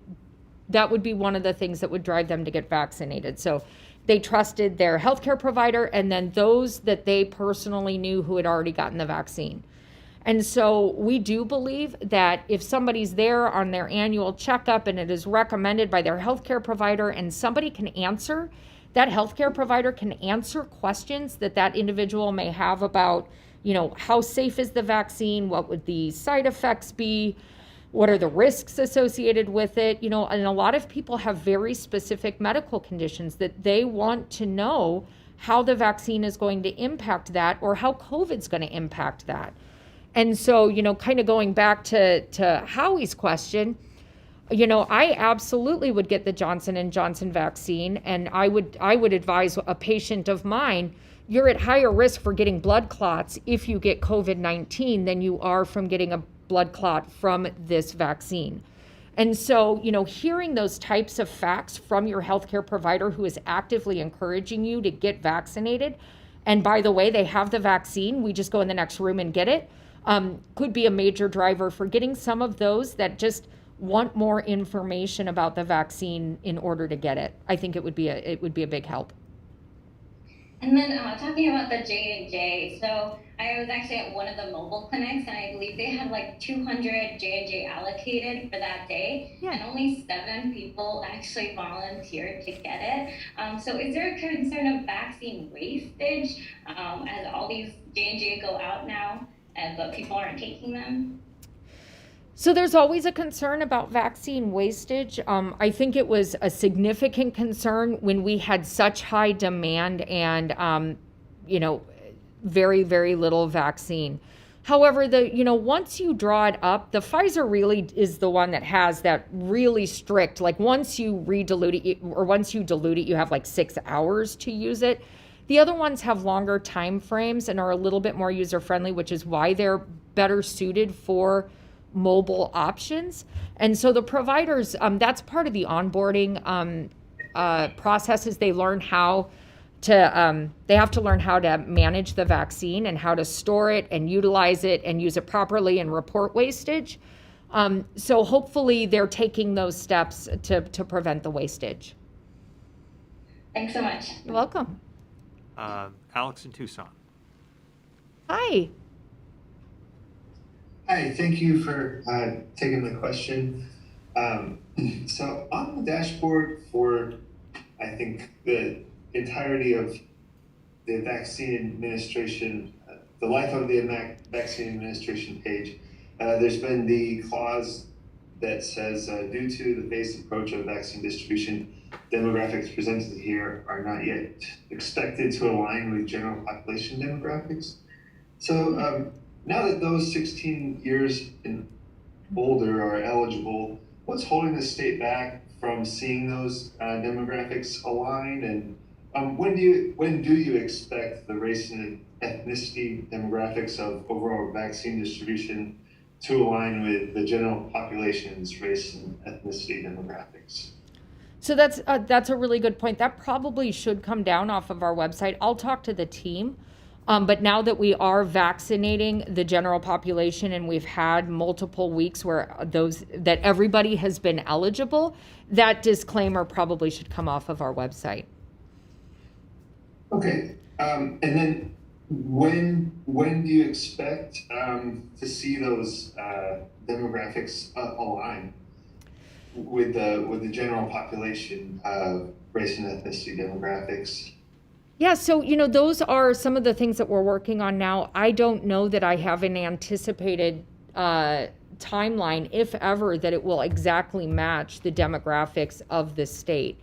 [SPEAKER 2] one of the things that would drive them to get vaccinated. So they trusted their healthcare provider, and then those that they personally knew who had already gotten the vaccine. And so we do believe that if somebody's there on their annual checkup and it is recommended by their healthcare provider, and somebody can answer, that healthcare provider can answer questions that individual may have about, how safe is the vaccine? What would the side effects be? What are the risks associated with it? And a lot of people have very specific medical conditions that they want to know how the vaccine is going to impact that, or how COVID's going to impact that. And so, kind of going back to Howie's question, I absolutely would get the Johnson & Johnson vaccine, and I would advise a patient of mine, you're at higher risk for getting blood clots if you get COVID-19 than you are from getting a blood clot from this vaccine. And so, hearing those types of facts from your healthcare provider who is actively encouraging you to get vaccinated, and by the way, they have the vaccine, we just go in the next room and get it, could be a major driver for getting some of those that just want more information about the vaccine in order to get it. I think it would be a big help.
[SPEAKER 6] And then talking about the J&J, so I was actually at one of the mobile clinics, and I believe they had like 200 J&J allocated for that day, and only 7 people actually volunteered to get it. So is there a concern of vaccine wastage as all these J&J go out now, but people aren't taking them?
[SPEAKER 2] So there's always a concern about vaccine wastage. I think it was a significant concern when we had such high demand and, very, very little vaccine. However, once you draw it up, the Pfizer really is the one that has that really strict, like once you redilute it, or once you dilute it, you have like 6 hours to use it. The other ones have longer time frames and are a little bit more user-friendly, which is why they're better suited for mobile options. And so the providers, that's part of the onboarding processes. They learn how to, they have to learn how to manage the vaccine and how to store it and utilize it and use it properly and report wastage. So hopefully they're taking those steps to prevent the wastage.
[SPEAKER 6] Thanks so much.
[SPEAKER 2] You're welcome.
[SPEAKER 1] Alex in Tucson.
[SPEAKER 2] Hi.
[SPEAKER 7] Hi, thank you for taking the question. So on the dashboard for, I think, the entirety of the vaccine administration, the life of the vaccine administration page, there's been the clause that says, due to the phased approach of vaccine distribution, demographics presented here are not yet expected to align with general population demographics. So now that those 16 years and older are eligible, what's holding the state back from seeing those demographics align? And when do you expect the race and ethnicity demographics of overall vaccine distribution to align with the general population's race and ethnicity demographics?
[SPEAKER 2] So that's a really good point. That probably should come down off of our website. I'll talk to the team. But now that we are vaccinating the general population and we've had multiple weeks where that everybody has been eligible, that disclaimer probably should come off of our website.
[SPEAKER 7] Okay. And then when do you expect to see those demographics align with the general population race and ethnicity demographics?
[SPEAKER 2] Yeah, so, those are some of the things that we're working on now. I don't know that I have an anticipated timeline, if ever, that it will exactly match the demographics of the state.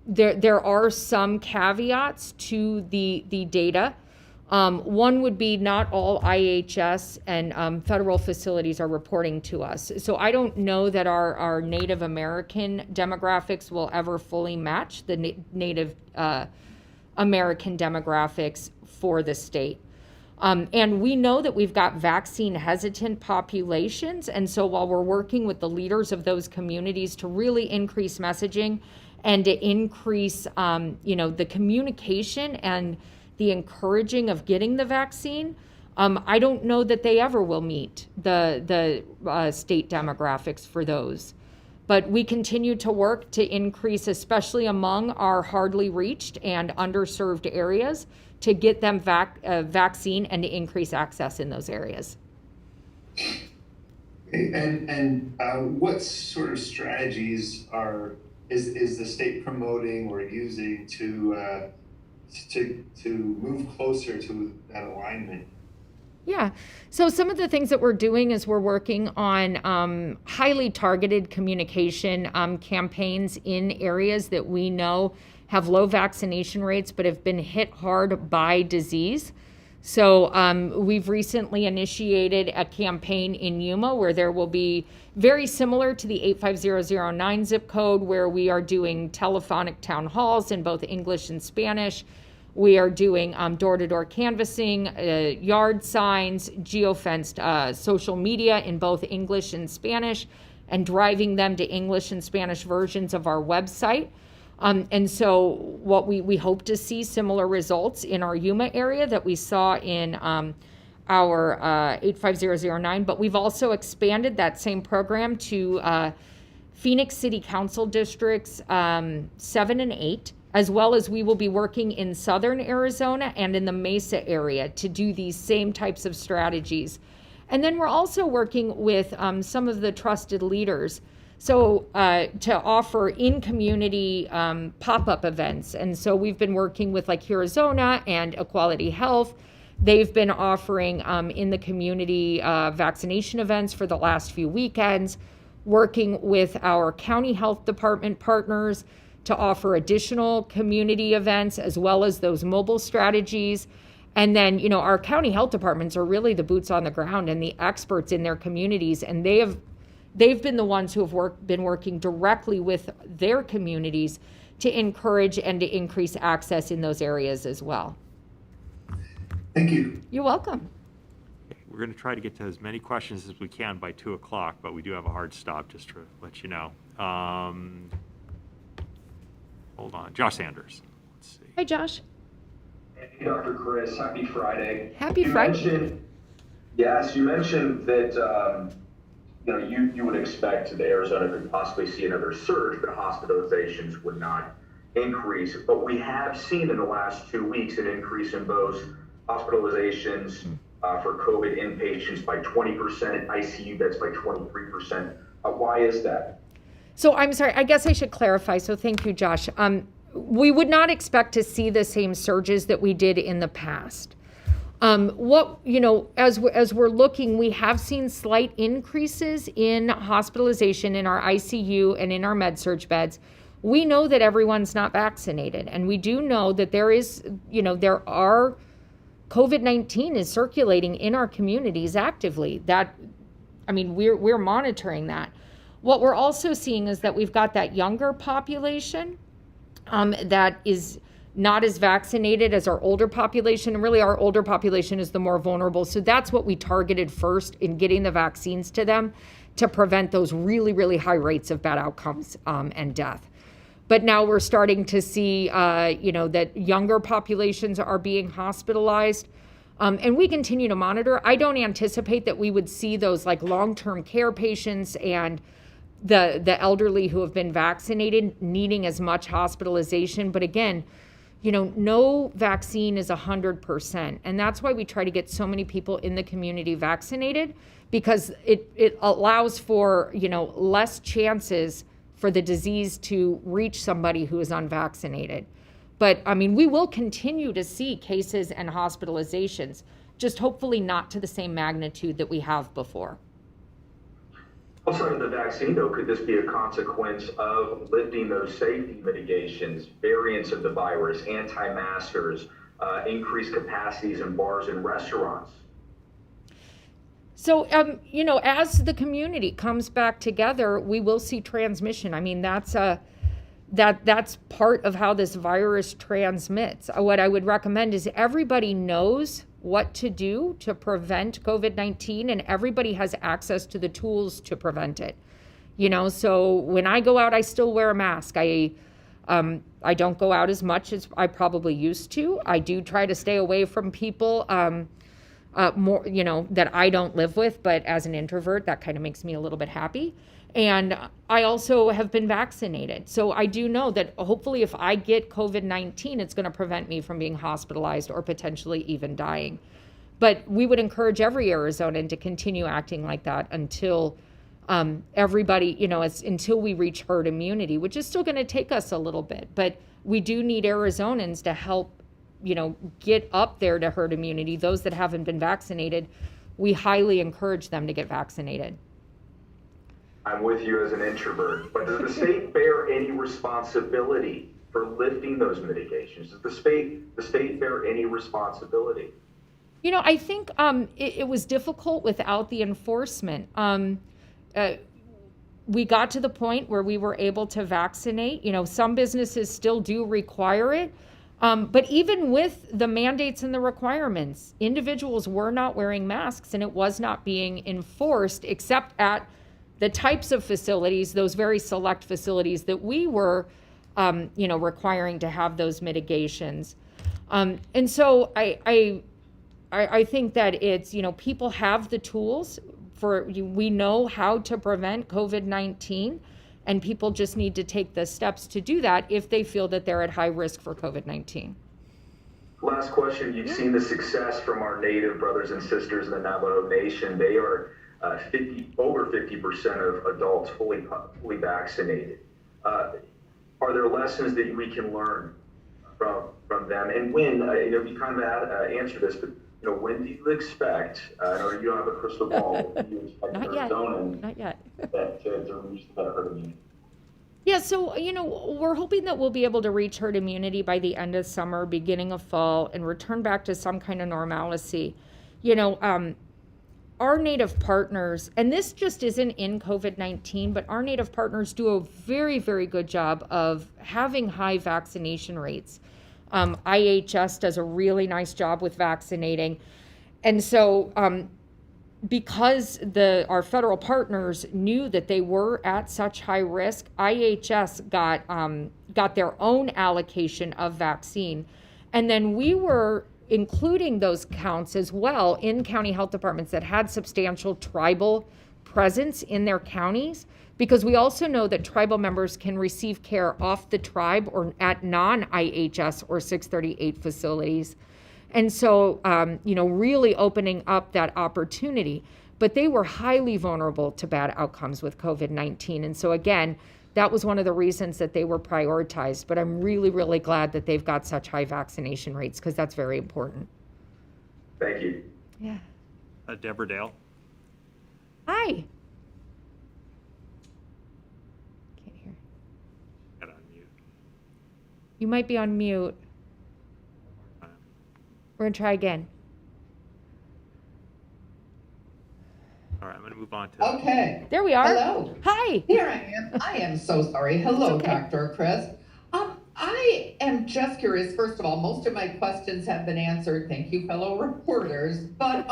[SPEAKER 2] There are some caveats to the data. One would be not all IHS and federal facilities are reporting to us. So I don't know that our Native American demographics will ever fully match the Native American demographics for the state. And we know that we've got vaccine hesitant populations. And so while we're working with the leaders of those communities to really increase messaging and to increase, the communication and the encouraging of getting the vaccine, I don't know that they ever will meet the state demographics for those. But we continue to work to increase, especially among our hardly reached and underserved areas, to get them vaccine and to increase access in those areas.
[SPEAKER 7] Okay, and what sort of strategies is the state promoting or using to move closer to that alignment?
[SPEAKER 2] Yeah. So some of the things that we're doing is we're working on highly targeted communication campaigns in areas that we know have low vaccination rates but have been hit hard by disease. So we've recently initiated a campaign in Yuma where there will be very similar to the 85009 zip code, where we are doing telephonic town halls in both English and Spanish. We are doing door-to-door canvassing, yard signs, geofenced social media in both English and Spanish, and driving them to English and Spanish versions of our website. And so what we hope to see similar results in our Yuma area that we saw in our 85009, but we've also expanded that same program to Phoenix City Council districts 7 and 8. As well as we will be working in southern Arizona and in the Mesa area to do these same types of strategies. And then we're also working with some of the trusted leaders. So to offer in-community pop-up events. And so we've been working with like Arizona and Equality Health. They've been offering in the community vaccination events for the last few weekends, working with our county health department partners to offer additional community events as well as those mobile strategies. And then, our county health departments are really the boots on the ground and the experts in their communities. And they've been the ones who have been working directly with their communities to encourage and to increase access in those areas as well.
[SPEAKER 7] Thank you.
[SPEAKER 2] You're welcome.
[SPEAKER 1] We're going to try to get to as many questions as we can by 2 o'clock, but we do have a hard stop, just to let you know. Hold on. Josh Sanders. Let's see.
[SPEAKER 2] Hi, Josh.
[SPEAKER 8] Hey, Dr. Chris. Happy Friday.
[SPEAKER 2] Happy Friday.
[SPEAKER 8] You mentioned that you would expect that Arizona could possibly see another surge, but hospitalizations would not increase. But we have seen in the last 2 weeks an increase in both hospitalizations for COVID inpatients by 20%, ICU beds by 23%. Why is that?
[SPEAKER 2] So I'm sorry, I guess I should clarify. So thank you, Josh. We would not expect to see the same surges that we did in the past. As we're looking, we have seen slight increases in hospitalization in our ICU and in our med-surg beds. we know that everyone's not vaccinated, and we do know that there is, there are COVID-19 is circulating in our communities actively. We're monitoring that. What we're also seeing is that we've got that younger population that is not as vaccinated as our older population. And really, our older population is the more vulnerable. So that's what we targeted first in getting the vaccines to them, to prevent those really, really high rates of bad outcomes and death. But now we're starting to see, that younger populations are being hospitalized. And we continue to monitor. I don't anticipate that we would see those like long-term care patients and the elderly who have been vaccinated needing as much hospitalization. But again, no vaccine is 100%. And that's why we try to get so many people in the community vaccinated, because it allows for, less chances for the disease to reach somebody who is unvaccinated. But we will continue to see cases and hospitalizations, just hopefully not to the same magnitude that we have before.
[SPEAKER 8] Outside of the vaccine, though, could this be a consequence of lifting those safety mitigations, variants of the virus, anti-maskers, increased capacities in bars and restaurants?
[SPEAKER 2] So, as the community comes back together, we will see transmission. That's part of how this virus transmits. What I would recommend is everybody knows what to do to prevent COVID-19, and everybody has access to the tools to prevent it. So when I go out, I still wear a mask. I don't go out as much as I probably used to. I do try to stay away from people more, that I don't live with, but as an introvert, that kind of makes me a little bit happy. And I also have been vaccinated. So I do know that hopefully if I get COVID-19, it's going to prevent me from being hospitalized or potentially even dying. But we would encourage every Arizonan to continue acting like that until everybody, until we reach herd immunity, which is still going to take us a little bit. But we do need Arizonans to help, get up there to herd immunity. Those that haven't been vaccinated, we highly encourage them to get vaccinated.
[SPEAKER 8] I'm with you as an introvert, but does the state bear any responsibility for lifting those mitigations? Does the state bear any responsibility?
[SPEAKER 2] I think it was difficult without the enforcement. We got to the point where we were able to vaccinate. Some businesses still do require it. But even with the mandates and the requirements, individuals were not wearing masks, and it was not being enforced except at the types of facilities, those very select facilities that we were, requiring to have those mitigations. And so I think that it's, people have the tools we know how to prevent COVID-19, and people just need to take the steps to do that if they feel that they're at high risk for COVID-19.
[SPEAKER 8] Last question. You've seen the success from our Native brothers and sisters in the Navajo Nation. They are over 50% of adults fully vaccinated. Are there lessons that we can learn from them? And when, you kind of answered this, but when do you expect, I know you don't have a crystal ball, but do you expect
[SPEAKER 2] Not yet.
[SPEAKER 8] to reach that herd immunity?
[SPEAKER 2] Yeah, so, we're hoping that we'll be able to reach herd immunity by the end of summer, beginning of fall, and return back to some kind of normalcy. Our Native partners, and this just isn't in COVID-19, but our Native partners do a very, very good job of having high vaccination rates. IHS does a really nice job with vaccinating. And so because our federal partners knew that they were at such high risk, IHS got their own allocation of vaccine. And then we were including those counts as well in county health departments that had substantial tribal presence in their counties, because we also know that tribal members can receive care off the tribe or at non-IHS or 638 facilities. And so, really opening up that opportunity. But they were highly vulnerable to bad outcomes with COVID-19. And so again, that was one of the reasons that they were prioritized. But I'm really, really glad that they've got such high vaccination rates, because that's very important.
[SPEAKER 8] Thank you.
[SPEAKER 2] Yeah.
[SPEAKER 1] Deborah Dale.
[SPEAKER 2] Hi. Can't hear.
[SPEAKER 1] Got to unmute.
[SPEAKER 2] You might be on mute. We're gonna try again.
[SPEAKER 1] All right, I'm going to move on to.
[SPEAKER 9] Okay.
[SPEAKER 2] There we are.
[SPEAKER 9] Hello.
[SPEAKER 2] Hi.
[SPEAKER 9] Here I am. I am so sorry. Hello,
[SPEAKER 2] It's okay.
[SPEAKER 9] Dr. Christ. I am just curious. First of all, most of my questions have been answered. Thank you, fellow reporters. But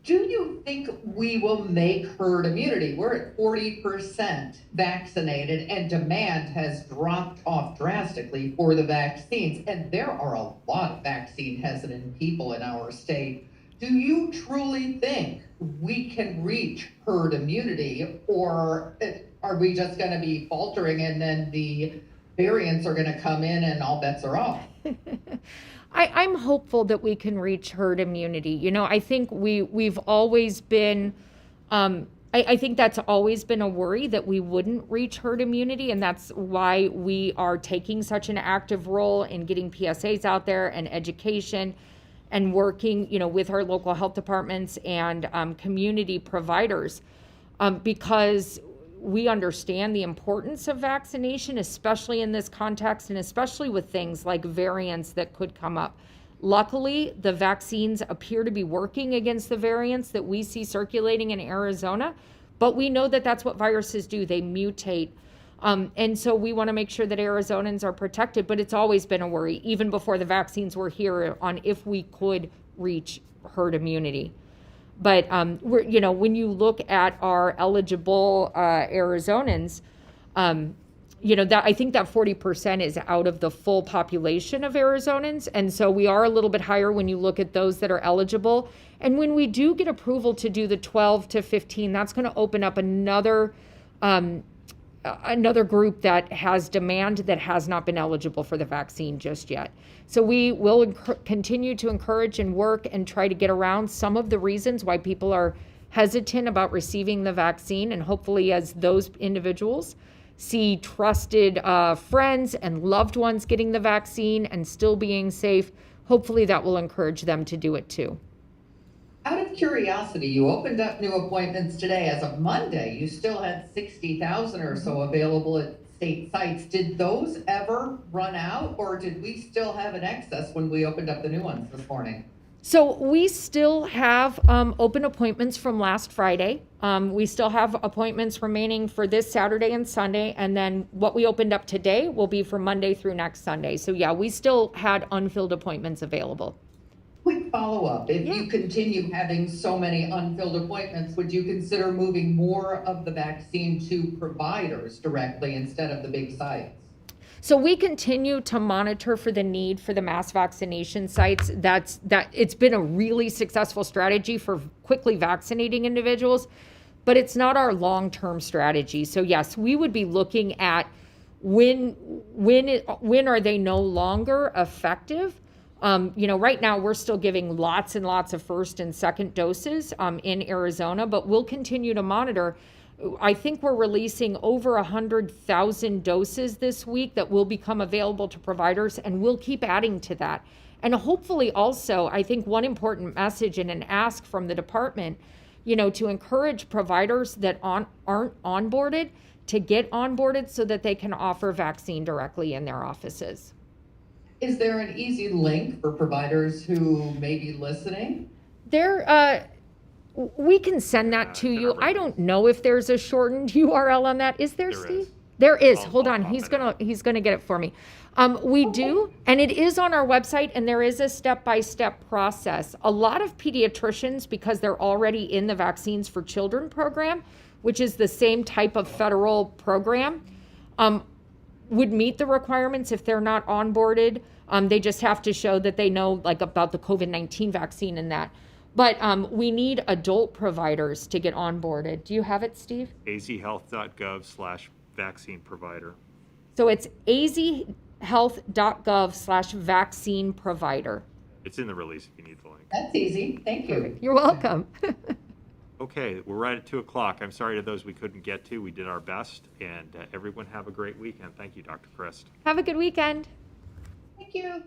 [SPEAKER 9] do you think we will make herd immunity? We're at 40% vaccinated, and demand has dropped off drastically for the vaccines. And there are a lot of vaccine hesitant people in our state. Do you truly think we can reach herd immunity, or are we just going to be faltering and then the variants are going to come in and all bets are off?
[SPEAKER 2] I'm hopeful that we can reach herd immunity. You know, I think we've always been, I think that's always been a worry that we wouldn't reach herd immunity, and that's why we are taking such an active role in getting PSAs out there and education and working, you know, with our local health departments and community providers, because we understand the importance of vaccination, especially in this context and especially with things like variants that could come up. Luckily, the vaccines appear to be working against the variants that we see circulating in Arizona, but we know that that's what viruses do. They mutate. And so we want to make sure that Arizonans are protected, but it's always been a worry, even before the vaccines were here, on if we could reach herd immunity. But we're, you know, when you look at our eligible Arizonans, you know, that I think that 40% is out of the full population of Arizonans, and so we are a little bit higher when you look at those that are eligible. And when we do get approval to do the 12 to 15, that's going to open up another group that has demand that has not been eligible for the vaccine just yet. So we will continue to encourage and work and try to get around some of the reasons why people are hesitant about receiving the vaccine. And hopefully, as those individuals see trusted friends and loved ones getting the vaccine and still being safe, hopefully that will encourage them to do it too.
[SPEAKER 9] Out of curiosity, you opened up new appointments today. As of Monday, you still had 60,000 or so available at state sites. Did those ever run out, or did we still have an excess when we opened up the new ones this morning?
[SPEAKER 2] So we still have open appointments from last Friday. We still have appointments remaining for this Saturday and Sunday, and then what we opened up today will be for Monday through next Sunday. So yeah, we still had unfilled appointments available.
[SPEAKER 9] Quick follow-up. If you continue having so many unfilled appointments, would you consider moving more of the vaccine to providers directly instead of the big sites?
[SPEAKER 2] So we continue to monitor for the need for the mass vaccination sites. It's been a really successful strategy for quickly vaccinating individuals, but it's not our long-term strategy. So yes, we would be looking at when are they no longer effective. You know, right now we're still giving lots and lots of first and second doses in Arizona, but we'll continue to monitor. I think we're releasing over 100,000 doses this week that will become available to providers, and we'll keep adding to that. And hopefully also, I think one important message and an ask from the department, you know, to encourage providers that aren't onboarded to get onboarded so that they can offer vaccine directly in their offices.
[SPEAKER 9] Is there an easy link for providers who may be listening?
[SPEAKER 2] We can send that to you. I don't know if there's a shortened URL on that. Is there, Steve? There is. Hold on. He's gonna get it for me. We do, and it is on our website, and there is a step-by-step process. A lot of pediatricians, because they're already in the Vaccines for Children program, which is the same type of federal program, would meet the requirements if they're not onboarded. They just have to show that they know like about the COVID-19 vaccine and that. But we need adult providers to get onboarded. Do you have it, Steve?
[SPEAKER 1] azhealth.gov/vaccine provider.
[SPEAKER 2] So it's azhealth.gov/vaccine provider.
[SPEAKER 1] It's in the release if you need the link.
[SPEAKER 9] That's easy. Thank you.
[SPEAKER 2] You're welcome.
[SPEAKER 1] Okay, we're right at 2:00. I'm sorry to those we couldn't get to. We did our best, and everyone have a great weekend. Thank you, Dr. Christ.
[SPEAKER 2] Have a good weekend.
[SPEAKER 9] Thank you.